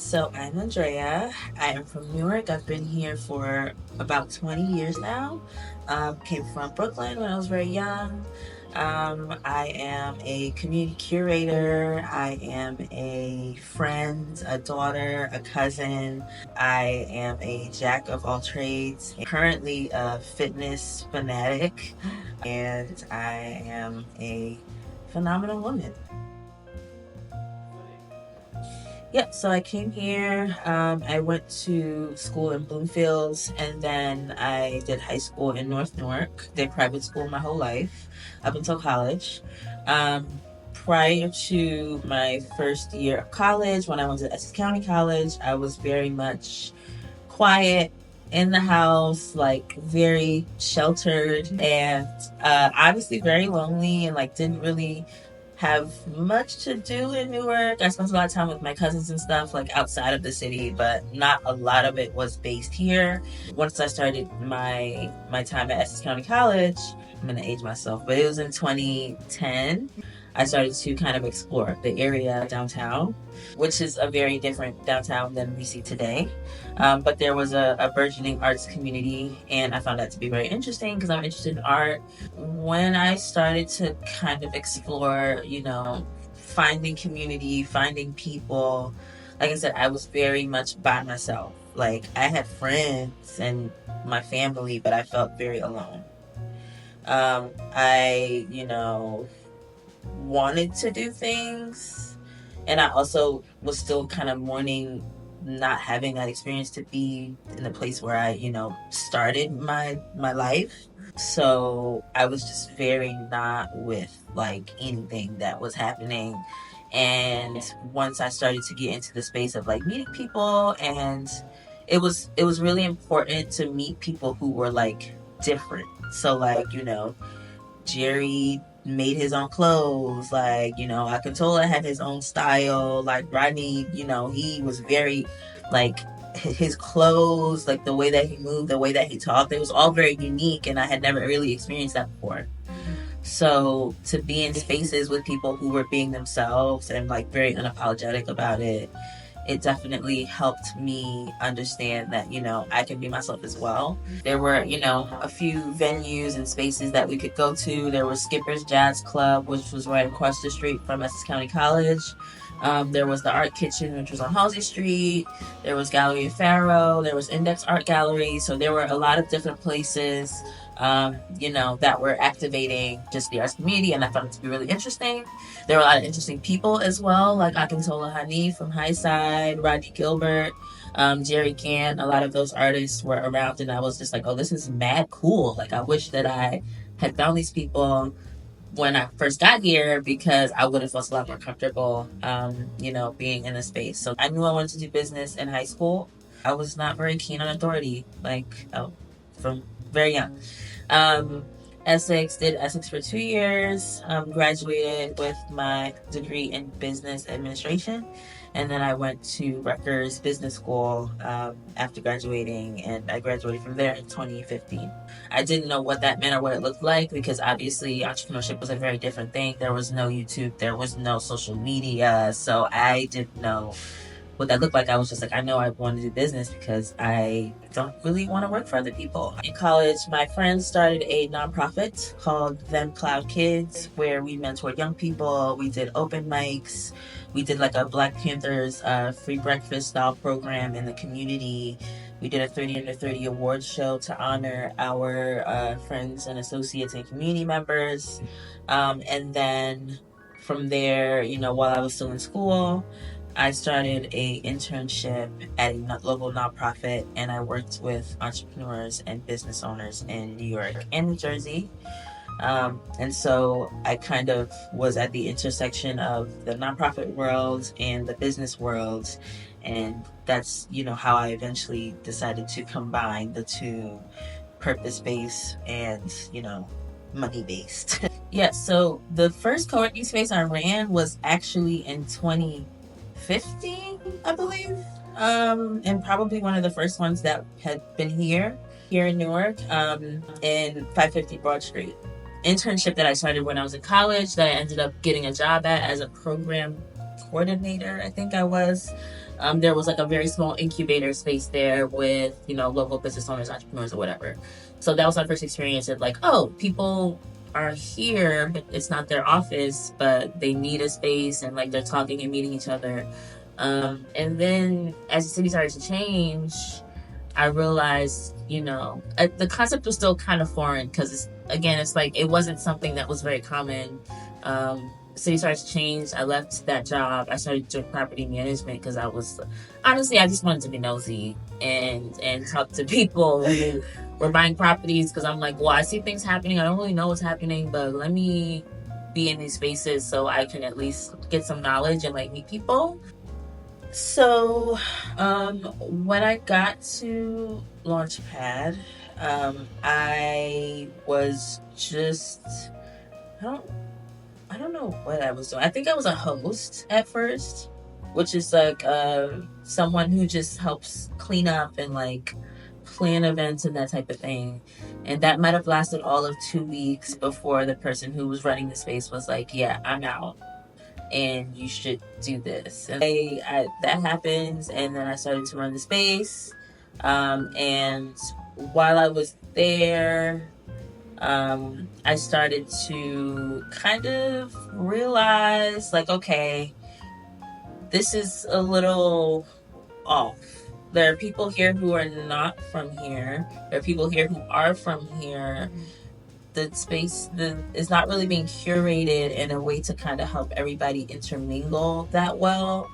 So I'm Andrea. I am from Newark. I've been here for about 20 years now. Came from Brooklyn when I was very young. I am a community curator. I am a friend, a daughter, a cousin. I am a jack of all trades. Currently a fitness fanatic, and I am a phenomenal woman. Yep, so I came here. I went to school in Bloomfields, and then I did high school in North Newark. Did private school my whole life up until college. Um, Prior to my first year of college, when I went to Essex County College, I was very much quiet in the house, like very sheltered, and obviously very lonely, and like didn't really have much to do in Newark. I spent a lot of time with my cousins and stuff, like outside of the city, but not a lot of it was based here. Once I started my time at Essex County College, I'm gonna age myself, but it was in 2010. I started to kind of explore the area downtown, which is a very different downtown than we see today. But there was a burgeoning arts community, and I found that to be very interesting because I'm interested in art. When I started to kind of explore, finding community, finding people, like I said, I was very much by myself. Like I had friends and my family, but I felt very alone. I wanted to do things, and I also was still kind of mourning not having that experience to be in the place where I started my life. So I was just very not with like anything that was happening. And once I started to get into the space of like meeting people, and it was really important to meet people who were like different. So like, Jerry made his own clothes. Like, Akintola had his own style. Like Rodney, he was very like his clothes, like the way that he moved, the way that he talked, it was all very unique, and I had never really experienced that before. So to be in spaces with people who were being themselves and like very unapologetic about it definitely helped me understand that, I can be myself as well. There were, a few venues and spaces that we could go to. There was Skipper's Jazz Club, which was right across the street from Essex County College. There was the Art Kitchen, which was on Halsey Street. There was Gallery of Faro. There was Index Art Gallery. So there were a lot of different places, that were activating just the arts community, and I found it to be really interesting. There were a lot of interesting people as well, like Akintola Hani from High Side, Rodney Gilbert, Jerry Gant. A lot of those artists were around, and I was just like, oh, this is mad cool. Like, I wish that I had found these people when I first got here because I would have felt a lot more comfortable, being in the space. So I knew I wanted to do business in high school. I was not very keen on authority, like, from very young. Um, did Essex for 2 years, graduated with my degree in business administration. And then I went to Rutgers Business School after graduating, and I graduated from there in 2015. I didn't know what that meant or what it looked like because obviously entrepreneurship was a very different thing. There was no YouTube, there was no social media, so I didn't know what that looked like. I was just like, I know I want to do business because I don't really want to work for other people. In college, my friends started a nonprofit called Them Cloud Kids, where we mentored young people. We did open mics. We did like a Black Panthers free breakfast style program in the community. We did a 30 under 30 awards show to honor our friends and associates and community members. And then from there, while I was still in school, I started a internship at a local nonprofit, and I worked with entrepreneurs and business owners in New York and New Jersey. And so I kind of was at the intersection of the nonprofit world and the business world. And that's, how I eventually decided to combine the two, purpose based and, money based. Yeah, so the first co working space I ran was actually in 2015, I believe. And probably one of the first ones that had been here in Newark, in 550 Broad Street. Internship that I started when I was in college that I ended up getting a job at as a program coordinator, I think I was. There was like a very small incubator space there with, local business owners, entrepreneurs, or whatever. So that was my first experience of like, oh, people are here, but it's not their office, but they need a space and like they're talking and meeting each other. And then as the city started to change, I realized, the concept was still kind of foreign because, again, it's like it wasn't something that was very common. The city started to change. I left that job. I started doing property management because I was, honestly, I just wanted to be nosy and talk to people who were buying properties because I'm like, well, I see things happening. I don't really know what's happening, but let me be in these spaces so I can at least get some knowledge and like meet people. So, when I got to Launchpad, I was just, I don't, I don't know what I was doing. I think I was a host at first, which is like someone who just helps clean up and like plan events and that type of thing. And that might have lasted all of 2 weeks before the person who was running the space was like, yeah, I'm out and you should do this. And that happens, and then I started to run the space. And while I was there, I started to kind of realize, like, okay, this is a little off. There are people here who are not from here. There are people here who are from here. The space is not really being curated in a way to kind of help everybody intermingle that well.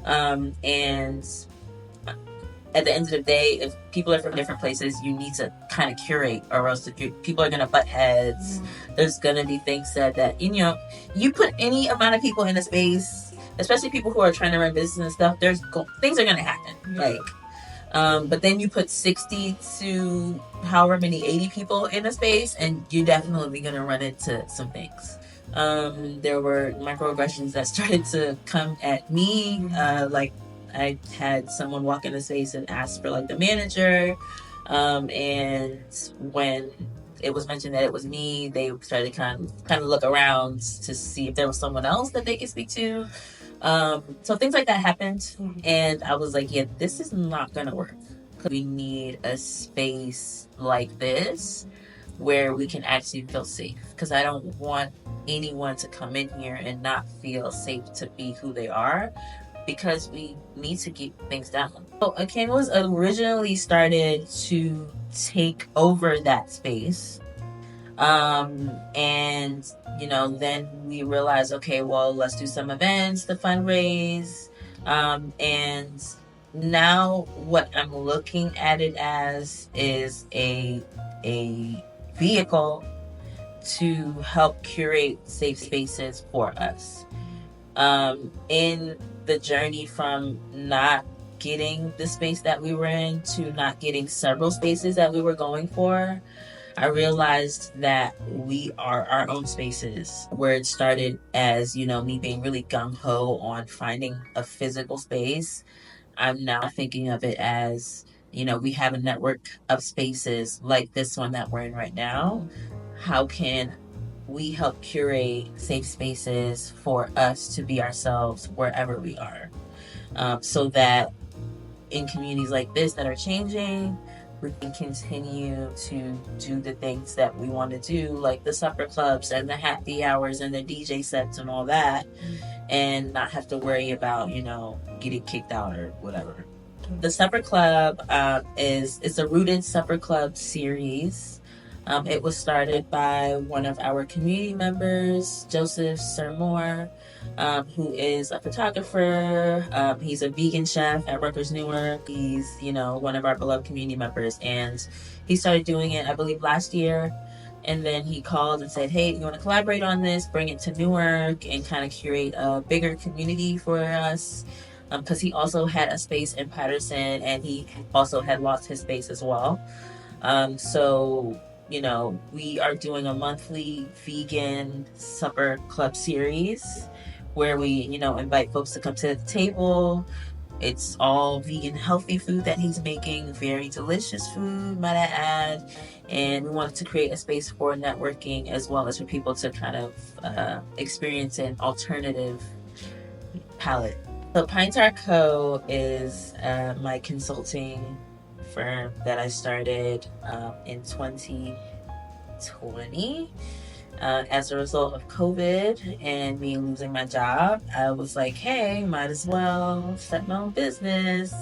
And at the end of the day, if people are from different places, you need to kind of curate, or else people are going to butt heads. Mm-hmm. There's going to be things that you put any amount of people in a space, especially people who are trying to run business and stuff, things are going to happen. Mm-hmm. But then you put 60 to however many 80 people in a space, and you're definitely going to run into some things. There were microaggressions that started to come at me. Like I had someone walk in the space and ask for like the manager. And when it was mentioned that it was me, they started kind of look around to see if there was someone else that they could speak to. So things like that happened, and I was like, yeah, this is not gonna work. We need a space like this where we can actually feel safe, because I don't want anyone to come in here and not feel safe to be who they are, because we need to keep things down. So Akin was originally started to take over that space. And then we realized, okay, well, let's do some events to fundraise. And now what I'm looking at it as is a vehicle to help curate safe spaces for us. In the journey from not getting the space that we were in to not getting several spaces that we were going for, I realized that we are our own spaces. Where it started as, me being really gung-ho on finding a physical space, I'm now thinking of it as, we have a network of spaces like this one that we're in right now. How can we help curate safe spaces for us to be ourselves wherever we are? So that in communities like this that are changing, we can continue to do the things that we want to do, like the supper clubs and the happy hours and the DJ sets and all that, and not have to worry about, getting kicked out or whatever. The supper club is a Rooted Supper Club series. It was started by one of our community members, Joseph Sirmore, who is a photographer. He's a vegan chef at Rutgers Newark. He's, one of our beloved community members. And he started doing it, I believe, last year. And then he called and said, hey, you want to collaborate on this? Bring it to Newark and kind of curate a bigger community for us. Because he also had a space in Patterson, and he also had lost his space as well. So we are doing a monthly vegan supper club series where we, invite folks to come to the table. It's all vegan, healthy food that he's making, very delicious food, might I add. And we wanted to create a space for networking as well as for people to kind of experience an alternative palate So Pine Tar Co. is my consulting firm that I started in 2020. As a result of COVID and me losing my job, I was like, hey, might as well start my own business.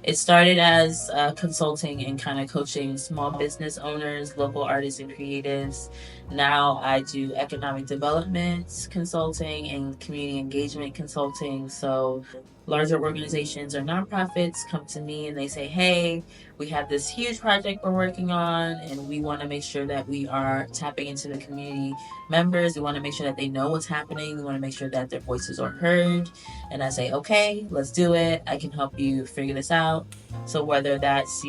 It started as consulting and kind of coaching small business owners, local artists, and creatives. Now I do economic development consulting and community engagement consulting. So larger organizations or nonprofits come to me and they say, hey, we have this huge project we're working on, and we want to make sure that we are tapping into the community members. We want to make sure that they know what's happening. We want to make sure that their voices are heard. And I say, okay, let's do it. I can help you figure this out. So whether that's,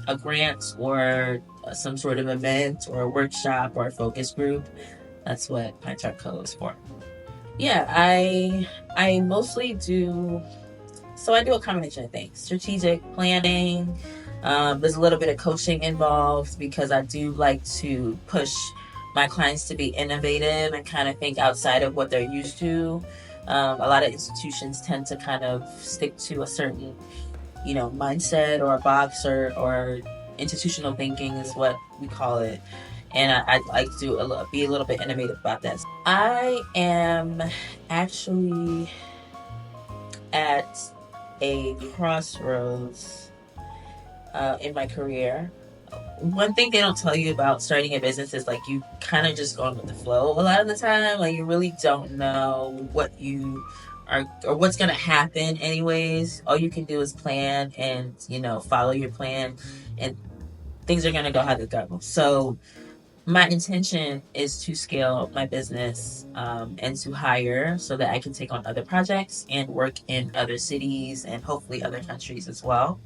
a grant or some sort of event or a workshop or a focus group, that's what Pine Tar Co is for. Yeah, I mostly do. So I do a combination of things: strategic planning. There's a little bit of coaching involved because I do like to push my clients to be innovative and kind of think outside of what they're used to. A lot of institutions tend to kind of stick to a certain, mindset or a box or institutional thinking is what we call it. And I'd like to be a little bit innovative about that. I am actually at a crossroads in my career. One thing they don't tell you about starting a business is like you kind of just going with the flow a lot of the time. Like you really don't know what you are or what's going to happen anyways. All you can do is plan and, follow your plan, and things are going to go how they go. So my intention is to scale my business and to hire so that I can take on other projects and work in other cities and hopefully other countries as well.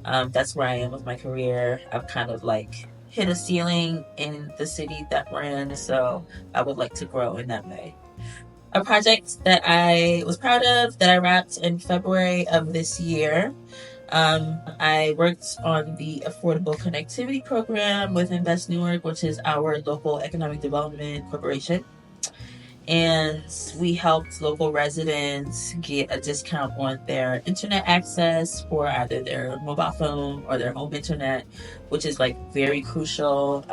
That's where I am with my career. I've kind of like hit a ceiling in the city that we're in, so I would like to grow in that way. A project that I was proud of that I wrapped in February of this year. I worked on the Affordable Connectivity Program with Invest Newark, which is our local economic development corporation. And we helped local residents get a discount on their internet access for either their mobile phone or their home internet, which is like very crucial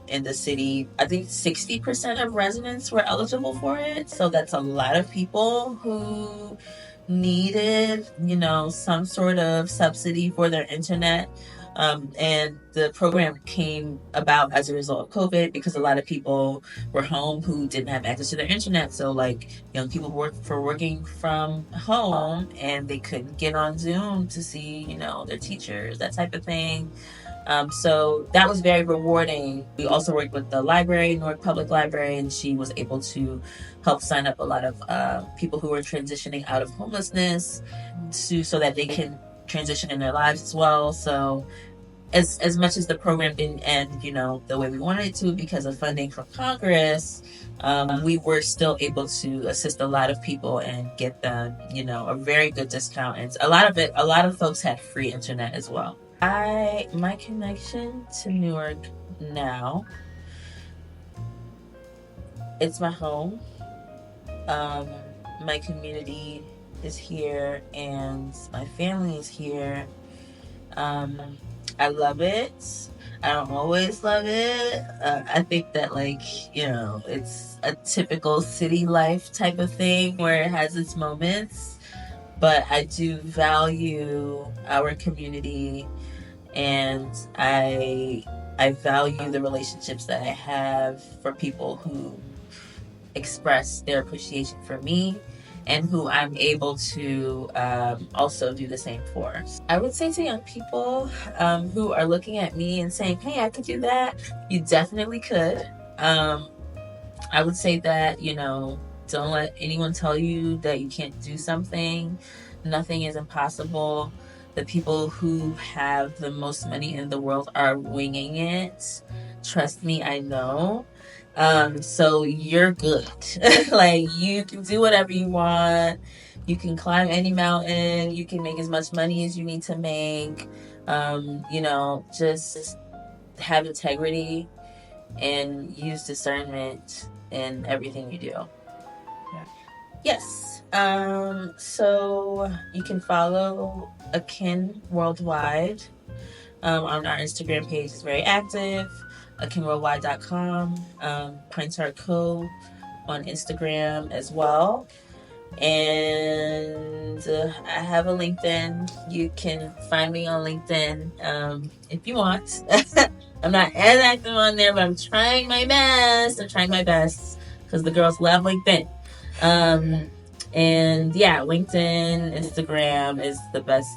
in the city. I think 60% of residents were eligible for it. So that's a lot of people who needed, some sort of subsidy for their internet. And the program came about as a result of COVID because a lot of people were home who didn't have access to their internet. So like young people working from home and they couldn't get on Zoom to see, their teachers, that type of thing. So that was very rewarding. We also worked with the library, Newark Public Library, and she was able to help sign up a lot of people who were transitioning out of homelessness so that they can transition in their lives as well. So as much as the program didn't end, the way we wanted it to because of funding from Congress, we were still able to assist a lot of people and get them, a very good discount. And a lot of folks had free internet as well. My connection to Newark now, it's my home. My community is here and my family is here. I love it. I don't always love it. I think that it's a typical city life type of thing where it has its moments, but I do value our community, and I value the relationships that I have for people who express their appreciation for me and who I'm able to also do the same for. I would say to young people who are looking at me and saying, hey, I could do that, you definitely could. I would say that, don't let anyone tell you that you can't do something. Nothing is impossible. The people who have the most money in the world are winging it. Trust me, I know. So you're good. Like you can do whatever you want. You can climb any mountain. You can make as much money as you need to make. Just have integrity and use discernment in everything you do. Yeah. Yes. So you can follow Akin Worldwide. On our Instagram page is very active. AkinWorldwide.com. Pine Tart Co. on Instagram as well. And I have a LinkedIn. You can find me on LinkedIn if you want. I'm not as active on there, but I'm trying my best. I'm trying my best because the girls love LinkedIn. And yeah, LinkedIn, Instagram is the best.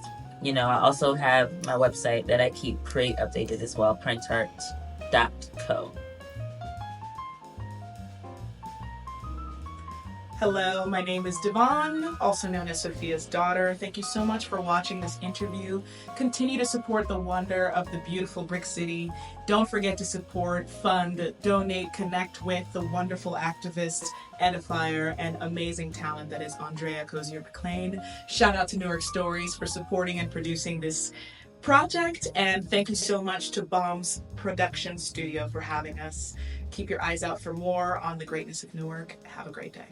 I also have my website that I keep pretty updated as well, printart.co. Hello, my name is Devonne, also known as Sophia's daughter. Thank you so much for watching this interview. Continue to support the wonder of the beautiful Brick City. Don't forget to support, fund, donate, connect with the wonderful activist, edifier, and amazing talent that is Andrea Cozier McLean. Shout out to Newark Stories for supporting and producing this project, and thank you so much to Bomb's production studio for having us. Keep your eyes out for more on the greatness of Newark. Have a great day.